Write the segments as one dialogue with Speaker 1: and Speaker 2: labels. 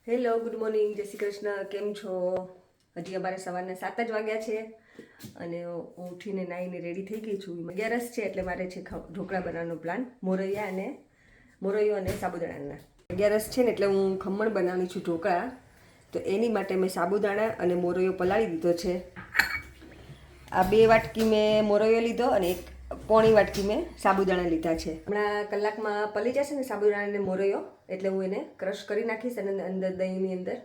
Speaker 1: Hello, good morning, જય શ્રી કૃષ્ણ. કેમ છો? હજી અમારે સવારના 7 જ વાગ્યા છે અને હું ઉઠીને નાહીને રેડી થઈ ગઈ છું. 11 છે એટલે મારે છે ઢોકળા બનાવવાનો પ્લાન, મોરૈયો અને સાબુદાણાના. 11 છે ને એટલે હું ખમણ બનાવવાની છું ઢોકળા. તો એની માટે મેં સાબુદાણા અને મોરૈયો પલાળી દીધો છે. આ 2 વાટકી મેં મોરૈયો લીધો અને એક પોણી વાટકી મેં સાબુદાણા લીધા છે. હમણાં કલાકમાં પલી જશે ને સાબુદાણા અને મોરૈયો, એટલે હું એને ક્રશ કરી નાખીશ અને અંદર દહીંની અંદર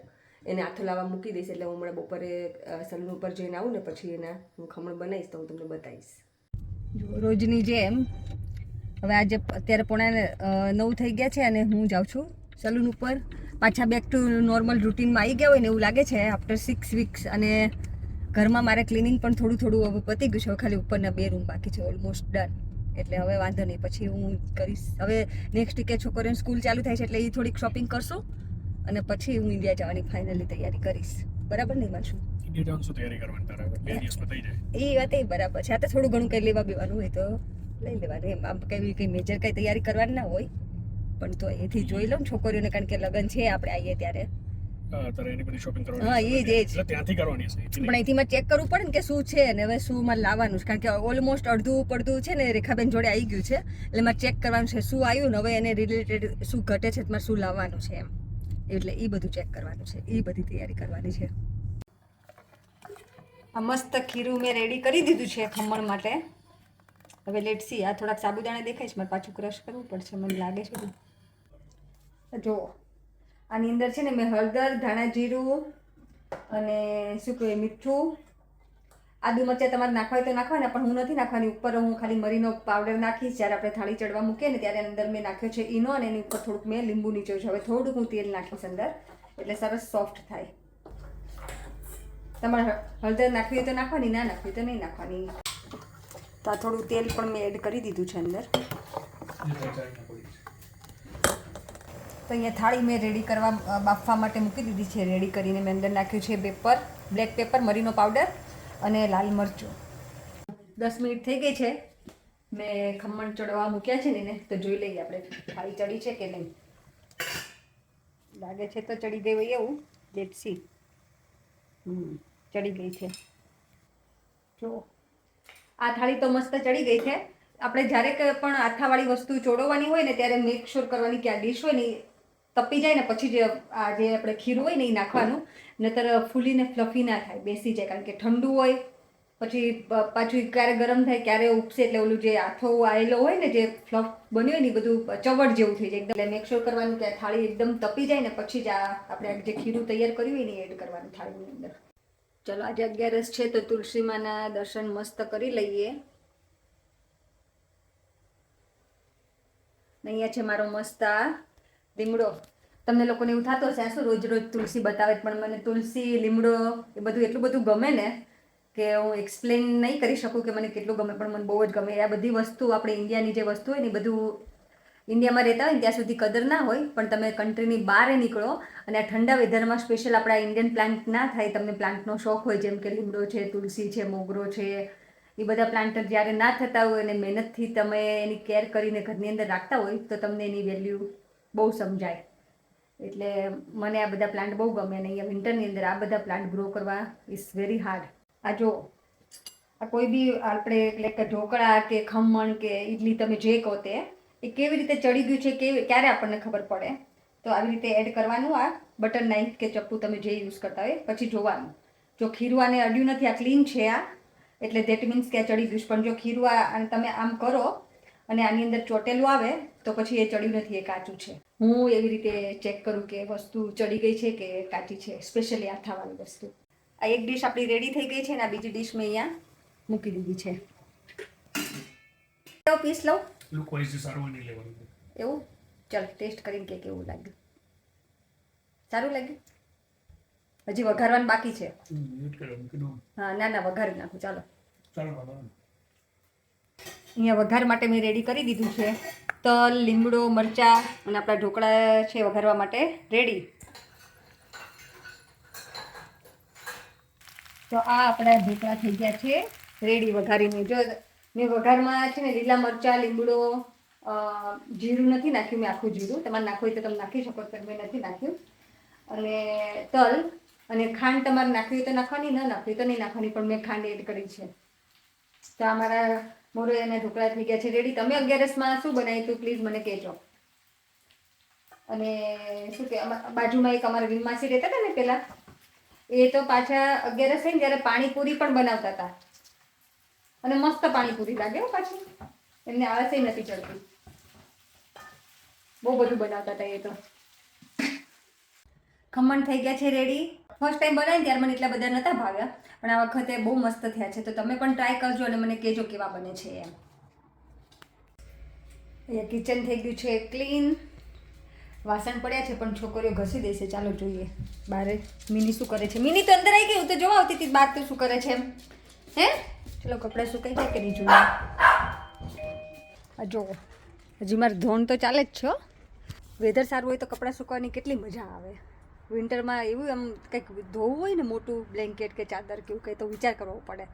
Speaker 1: એને આથો લાવવા મૂકી દઈશ. એટલે હું હમણાં બપોરે સલૂન ઉપર જઈને આવું ને પછી એના હું ખમણ બનાવીશ તો હું તમને બતાવીશ. જો રોજની જેમ હવે આજે અત્યારે 8:45 થઈ ગયા છે અને હું જાઉં છું સલૂન ઉપર. પાછા બેક ટુ નોર્મલ રૂટીનમાં આવી ગયા હોય ને એવું લાગે છે આફ્ટર 6 વીક્સ. અને ઘરમાં મારે ક્લિનિંગ પણ થોડું હવે પતી ગયું છે. ખાલી ઉપરના 2 રૂમ બાકી છે, ઓલમોસ્ટ ડન. એટલે હવે વાંધો નહીં, પછી હું કરીશ. હવે નેક્સ્ટ વીકે છોકરીઓની સ્કૂલ ચાલુ થાય છે એટલે એ થોડીક શોપિંગ કરશું અને પછી હું ઇન્ડિયા જવાની ફાઇનલી તૈયારી કરીશ. બરાબર નહીં માનશું?
Speaker 2: ઇન્ડિયા જવાનું શું તૈયારી કરવાની તારે? 2 દિવસમાં થઈ જાય.
Speaker 1: એ વાત એ બરાબર છે. આ તો થોડું ઘણું કંઈ લેવા બેવાનું હોય તો લઈ લેવાનું. એમ આમ કંઈ મેજર કંઈ તૈયારી કરવાની ના હોય, પણ તો એથી જોઈ લઉં છોકરીઓને, કારણ કે લગ્ન છે આપણે આવીએ ત્યારે.
Speaker 2: તારે એની બધી શોપિંગ કરવાની.
Speaker 1: હા, એ જ
Speaker 2: એટલે ત્યાંથી કરવાની છે.
Speaker 1: પણ અહીંથી મારે ચેક કરવું પડે ને કે શું છે ને હવે શું મારે લાવવાનું છે. કારણ કે ઓલમોસ્ટ અડધું પડધું છે ને રેખાબેન જોડે આવી ગયું છે. એટલે મારે ચેક કરવાનું છે શું આવ્યું ને હવે એને રિલેટેડ શું ઘટે છે, મારે શું લાવવાનું છે એમ. એટલે એ બધું ચેક કરવાનું છે, એ બધી તૈયારી કરવાની છે. આ મસ્ત ખીરું મેં રેડી કરી દીધું છે ખમણ માટે. હવે લેટ સી. આ થોડાક સાબુદાણા દેખાય છે, મારે પાછું ક્રશ કરવું પડશે મને લાગે છે. જો આની અંદર છે ને મેં હળદર, ધાણા જીરું અને શું કહેવાય મીઠું, આદુ મરચાં તમારે નાખવા હોય તો નાખવાના, પણ હું નથી નાખવાની. ઉપર હું ખાલી મરીનો પાવડર નાખીશ. જ્યારે આપણે થાળી ચડવા મૂકીએ ને ત્યારે અંદર મેં નાખ્યો છે ઈનો અને એની ઉપર થોડુંક મેં લીંબુ નીચોયું છે. હવે થોડુંક હું તેલ નાખીશ અંદર એટલે સરસ સોફ્ટ થાય. તમારે હળદર નાખવી હોય તો નાખવાની, ના નાખવી તો નહીં નાખવાની. તો આ થોડું તેલ પણ મેં એડ કરી દીધું છે અંદર. તો અહીંયા થાળી મેં રેડી કરવા બાફવા માટે મૂકી દીધી છે. રેડી કરીને મેં અંદર નાખ્યું છે પેપર, બ્લેક પેપર, મરીનો પાવડર અને લાલ મરચું. 10 મિનિટ થઈ ગઈ છે. મેં ખમણ ચડવા મૂક્યા છે ને એને, તો જોઈ લઈએ આપણે થાળી ચડી છે કે નહીં. લાગે છે તો ચડી ગઈ હોય એવું. Let's see. ચડી ગઈ છે. જો આ થાળી તો મસ્ત ચડી ગઈ છે. આપણે જ્યારે પણ આથાવાળી વસ્તુ ચોડવાની હોય ને ત્યારે મેક શ્યોર કરવાની કે આ ડીશ હોય ને તપી જાય ને પછી જે આ જે આપણે ખીરું હોય ને એ નાખવાનું, નહીતર ફૂલીને ફ્લફી ના થાય, બેસી જાય. કારણ કે ઠંડુ હોય પછી પાછું ક્યારે ગરમ થાય ક્યારે ઉપસે, એટલે ઓલું જે આથો આવેલો હોય ને જે ફ્લફ બન્યું હોય ને એ બધું ચવડ જેવું થઈ જાય એકદમ. એટલે મેક શ્યોર કરવાનું કે આ થાળી એકદમ તપી જાય ને પછી જ આ આપણે જે ખીરું તૈયાર કર્યું હોય ને એડ કરવાનું થાળીની અંદર. ચલો આજે 11 છે તો તુલસીમાના દર્શન મસ્ત કરી લઈએ. અહીંયા છે મારો મસ્ત આ લીમડો. તમને લોકોને એવું થતું હશે આ શું રોજ રોજ તુલસી બતાવે, પણ મને તુલસી, લીમડો એ બધું એટલું બધું ગમે ને કે હું એક્સપ્લેન નહીં કરી શકું કે મને કેટલું ગમે, પણ મને બહુ જ ગમે. આ બધી વસ્તુ આપણે ઇન્ડિયાની જે વસ્તુ હોય ને બધું ઇન્ડિયામાં રહેતા હોય ને ત્યાં સુધી કદર ના હોય, પણ તમે કન્ટ્રીની બહાર નીકળો અને આ ઠંડા વેધરમાં સ્પેશિયલ આપણા ઇન્ડિયન પ્લાન્ટ ના થાય. તમને પ્લાન્ટનો શોખ હોય જેમ કે લીમડો છે, તુલસી છે, મોગરો છે, એ બધા પ્લાન્ટ જ્યારે ના થતા હોય અને મહેનતથી તમે એની કેર કરીને ઘરની અંદર રાખતા હોય તો તમને એની વેલ્યુ બહુ સમજાય. એટલે મને આ બધા પ્લાન્ટ બહુ ગમે. અને અહીંયા વિન્ટરની અંદર આ બધા પ્લાન્ટ ગ્રો કરવા ઇઝ વેરી હાર્ડ. આ જો આ કોઈ બી આપણે લાઈક ઢોકળા કે ખમણ કે ઇડલી તમે જે કહો તે એ કેવી રીતે ચડી ગયું છે ક્યારે આપણને ખબર પડે. તો આવી રીતે એડ કરવાનું આ બટર નાઇફ કે ચપ્પુ તમે જે યુઝ કરતા હોય. પછી જોવાનું જો ખીરું આને અડ્યું નથી, આ ક્લીન છે આ, એટલે ધેટ મીન્સ કે ચડી ગયું. પણ જો ખીરું અને તમે આમ કરો અને આની અંદર ચોટેલું આવે તો પછી એ ચડ્યું નથી, એ કાચું છે. હું એવી રીતે ચેક કરું કે વસ્તુ ચડી ગઈ છે કે કાચી છે, સ્પેશિયલી આથાવાળી વસ્તુ. આ એક ડીશ આપણી રેડી થઈ ગઈ છે ને આ બીજી ડીશ મેં અહીંયા મૂકી દીધી છે. પીસ લઉં
Speaker 2: સારું નહીં લેવાનું
Speaker 1: એવું. ચાલ ટેસ્ટ કરીને કે કેવું લાગ્યું. સારું લાગ્યું? હજી વઘારવાનું બાકી છે. હા ના વઘારી નાખું. ચાલો અહીંયા વઘાર માટે મેં રેડી કરી દીધું છે. તલ, લીમડો, મરચાં અને આપણા ઢોકળા છે વઘારવા માટે રેડી. તો આ આપણા ઢોકળા થઈ ગયા છે રેડી વઘારીને. જો મેં વઘારમાં છે ને લીલા મરચાં, લીમડો, જીરું નથી નાખ્યું મેં, આખું જીરું. તમારે નાખવું હોય તો તમે નાખી શકો, પણ મેં નથી નાખ્યું. અને તલ અને ખાંડ તમારે નાખવી હોય તો નાખવાની, ન નાખવી હોય તો નહીં નાખવાની, પણ મેં ખાંડ એડ કરી છે. તો અમારા મોરૈયા અને ઢોકળા થઈ ગયા છે રેડી. તમે 11સમાં શું બનાવ્યું હતું પ્લીઝ મને કહેજો. અને શું કે બાજુમાં એક અમારા વિનમાસી રહેતા હતા ને પહેલાં, એ તો પાછા 11 થઈ ને ત્યારે પાણીપુરી પણ બનાવતા હતા, અને મસ્ત પાણીપુરી લાગે હો પાછી, એમને આળસે નથી ચડતી, બહુ બધું બનાવતા હતા એ તો. ખમણ થઈ ગયા છે રેડી. ફર્સ્ટ ટાઈમ બનાવી ત્યારે મને એટલા બધા નહોતા ભાવ્યા, પણ આ વખતે બહુ મસ્ત થયા છે. તો તમે પણ ટ્રાય કરજો અને મને કહેજો કેવા બને છે એમ. અહીંયા કિચન થઈ ગયું છે ક્લીન, વાસણ પડ્યા છે પણ છોકરીઓ ઘસી દેશે. ચાલો જોઈએ બારે મિની શું કરે છે. મિની તો અંદર આવી ગઈ, હું તો જોવા આવતી હતી બહાર તો શું કરે છે એમ. હે ચલો કપડાં સુકાઈ જાય કે નહીં જોઈએ. આ જુઓ હજી મારે ધોણ તો ચાલે જ છે. વેધર સારું હોય તો કપડાં સુકવાની કેટલી મજા આવે. વિન્ટરમાં એવું આમ કંઈક ધોવું હોય ને મોટું બ્લેન્કેટ કે ચાદર કે એવું કંઈ તો વિચાર કરવો પડે.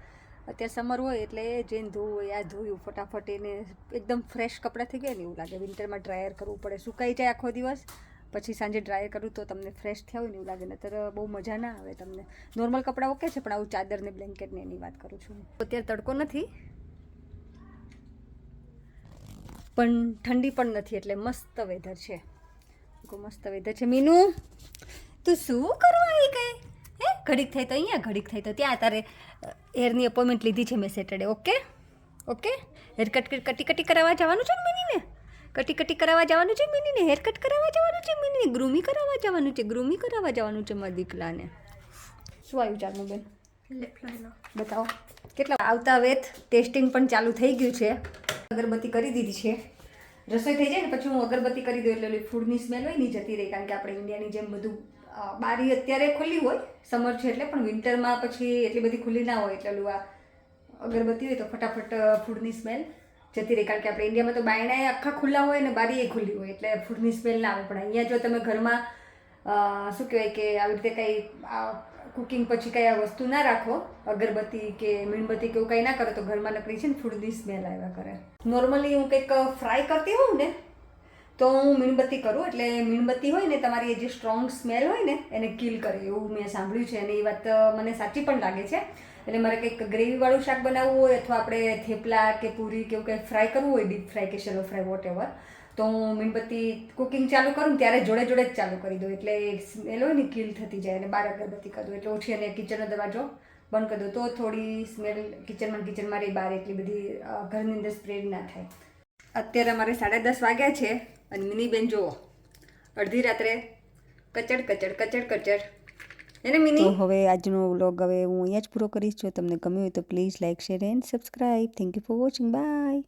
Speaker 1: અત્યારે સમર હોય એટલે જેને ધોવું હોય આ ધોયું ફટાફટ, એને એકદમ ફ્રેશ કપડાં થઈ ગયા ને એવું લાગે. વિન્ટરમાં ડ્રાયર કરવું પડે, સુકાઈ જાય આખો દિવસ, પછી સાંજે ડ્રાયર કરું તો તમને ફ્રેશ થયા હોય ને એવું લાગે. નહીંતર બહુ મજા ના આવે તમને. નોર્મલ કપડાં ઓકે છે, પણ આવું ચાદર ને બ્લેન્કેટ ને એની વાત કરું છું. અત્યારે તડકો નથી પણ ઠંડી પણ નથી, એટલે મસ્ત વેધર છે. મસ્ત વેધર છે. મીનુ તું શું કરવા આવી ગઈ? હે ઘડીક થઈ તો અહીંયા, ઘડીક થઈ તો ત્યાં. તારે હેરની અપોઇન્ટમેન્ટ લીધી છે મેં સેટરડે. ઓકે ઓકે, હેર કટી કરાવવા જવાનું છે ને મિનીને, કટી કરાવવા જવાનું છે મિનીને, હેર કટ કરાવવા જવાનું છે મિનીને, ગ્રૂમી કરાવવા જવાનું છે, ગ્રૂમી કરાવવા જવાનું છે મારા દીકલાને. શું આવ્યું ચાલનું બેન બતાવો. કેટલા આવતા વેત ટેસ્ટિંગ પણ ચાલુ થઈ ગયું છે. અગરબત્તી કરી દીધી છે. રસોઈ થઈ જાય ને પછી હું અગરબત્તી કરી દઉં એટલે ફૂડની સ્મેલ હોય નહીં જતી રહી. કારણ કે આપણે ઇન્ડિયાની જેમ બધું બારી અત્યારે ખુલ્લી હોય સમર છે એટલે, પણ વિન્ટરમાં પછી એટલી બધી ખુલ્લી ના હોય, એટલે આ અગરબત્તી હોય તો ફટાફટ ફૂડની સ્મેલ જતી રહી. કારણ કે આપણે ઇન્ડિયામાં તો બાયણાએ આખા ખુલ્લા હોય ને બારી એ ખુલ્લી હોય, એટલે ફૂડની સ્મેલ ના આવે. પણ અહીંયા જો તમે ઘરમાં શું કહેવાય કે આવી રીતે કંઈ કુકિંગ પછી કંઈ આ વસ્તુ ના રાખો, અગરબત્તી કે મીણબત્તી કે એવું કંઈ ના કરો, તો ઘરમાં નકળી છે ને ફૂડની સ્મેલ આવ્યા કરે. નોર્મલી હું કંઈક ફ્રાય કરતી હોઉં ને તો હું મીણબત્તી કરું, એટલે મીણબત્તી હોય ને તમારી જે સ્ટ્રોંગ સ્મેલ હોય ને એને કિલ કરે એવું મેં સાંભળ્યું છે. અને એ વાત મને સાચી પણ લાગે છે. એટલે મારે કંઈક ગ્રેવીવાળું શાક બનાવવું હોય અથવા આપણે થેપલા કે પૂરી કે એવું કંઈ ફ્રાય કરવું હોય, ડીપ ફ્રાય કે શેલો ફ્રાય વોટ એવર, તો હું મીણબત્તી કુકિંગ ચાલુ કરું ત્યારે જોડે જોડે જ ચાલુ કરી દઉં, એટલે સ્મેલ હોય ને કિલ થતી જાય. અને બાર અગરબત્તી કરી દઉં એટલે ઓછી, અને કિચનનો દરવાજો બંધ કરી દઉં તો થોડી સ્મેલ કિચનમાં રહી, બહાર એટલી બધી ઘરની અંદર સ્પ્રેડ ના થાય. અત્યારે અમારે 10:30 વાગ્યા છે અને મિની બેન જુઓ અડધી રાત્રે કચડ એને મિની. તો હવે આજનો વ્લોગ હવે હું અહીંયા જ પૂરો કરીશ. જો તમને ગમ્યું હોય તો please like, share and subscribe. Thank you for watching. By.